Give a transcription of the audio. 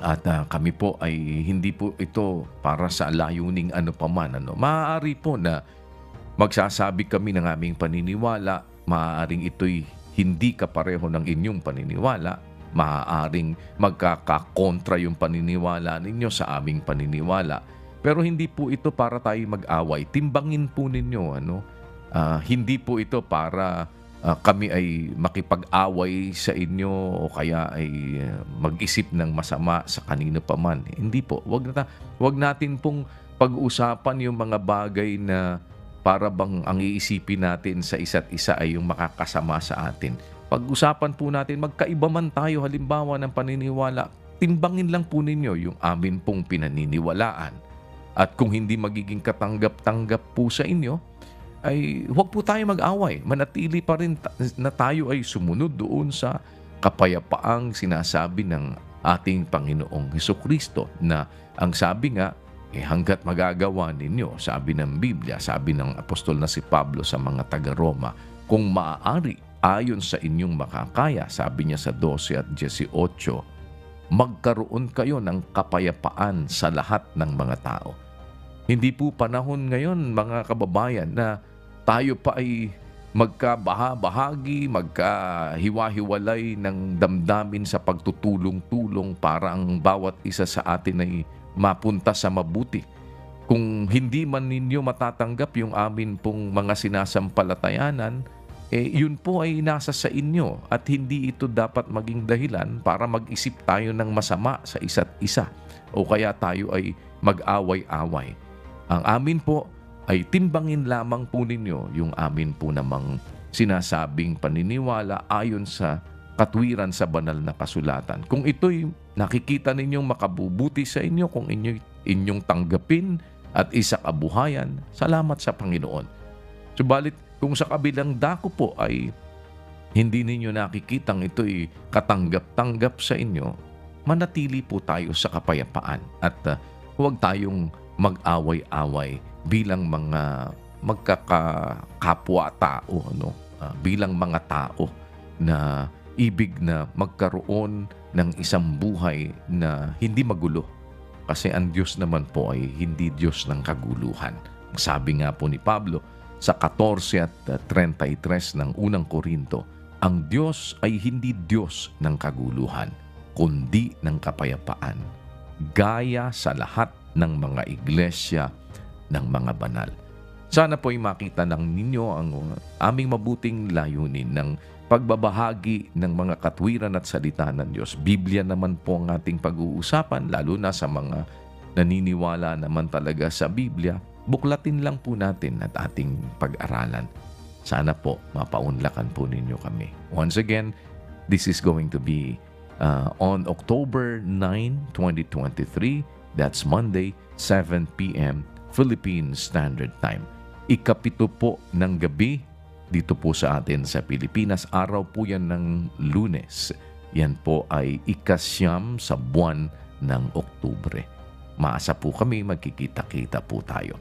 At kami po ay hindi po ito para sa layuning ano paman. Maaari po na magsasabi kami ng aming paniniwala, maaaring ito'y hindi kapareho ng inyong paniniwala, maaaring magkakakontra yung paniniwala ninyo sa aming paniniwala. Pero hindi po ito para tayo mag-away. Timbangin po ninyo, hindi po ito para kami ay makipag-away sa inyo o kaya ay mag-isip ng masama sa kanino pa man. Hindi po. Wag natin pong pag-usapan yung mga bagay na para bang ang iisipin natin sa isa't isa ay yung makakasama sa atin. Pag-usapan po natin, magkaiba man tayo halimbawa ng paniniwala, timbangin lang po ninyo yung amin pong pinaniniwalaan. At kung hindi magiging katanggap-tanggap po sa inyo, ay huwag po tayo mag-away. Manatili pa rin na tayo ay sumunod doon sa kapayapaang sinasabi ng ating Panginoong Hesukristo na ang sabi nga, hanggat magagawa ninyo, sabi ng Biblia, sabi ng apostol na si Pablo sa mga taga-Roma, kung maaari, ayon sa inyong makakaya, sabi niya sa 12 at 18, magkaroon kayo ng kapayapaan sa lahat ng mga tao. Hindi po panahon ngayon, mga kababayan, na tayo pa ay magkabaha-bahagi, magkahiwa-hiwalay ng damdamin sa pagtutulong-tulong para ang bawat isa sa atin ay mapunta sa mabuti. Kung hindi man ninyo matatanggap yung amin pong mga sinasampalatayanan, yun po ay nasa sa inyo at hindi ito dapat maging dahilan para mag-isip tayo ng masama sa isa't isa o kaya tayo ay mag-away-away. Ang amin po ay timbangin lamang po ninyo yung amin po namang sinasabing paniniwala ayon sa katwiran sa banal na kasulatan. Kung ito'y nakikita ninyong makabubuti sa inyo, kung inyong tanggapin at isakabuhayan, salamat sa Panginoon. Subalit, kung sa kabilang dako po ay hindi ninyo nakikitang ito'y katanggap-tanggap sa inyo, manatili po tayo sa kapayapaan at huwag tayong mag-away-away bilang mga magkakapwa-tao, bilang mga tao na ibig na magkaroon ng isang buhay na hindi magulo. Kasi ang Diyos naman po ay hindi Diyos ng kaguluhan. Sabi nga po ni Pablo sa 14 at 33 ng unang Korinto, ang Diyos ay hindi Diyos ng kaguluhan, kundi ng kapayapaan, gaya sa lahat ng mga iglesia ng mga banal. Sana po ay makita ng ninyo ang aming mabuting layunin ng pagbabahagi ng mga katwiran at salita ng Diyos. Biblia naman po ang ating pag-uusapan, lalo na sa mga naniniwala naman talaga sa Biblia. Buklatin lang po natin at ating pag-aralan. Sana po mapaunlakan po ninyo kami. Once again, this is going to be on October 9, 2023. That's Monday, 7 p.m. Philippine Standard Time. Ikapito po ng gabi dito po sa atin sa Pilipinas. Araw po yan ng Lunes. Yan po ay ikasyam sa buwan ng Oktubre. Maasa po kami, magkikita-kita po tayo.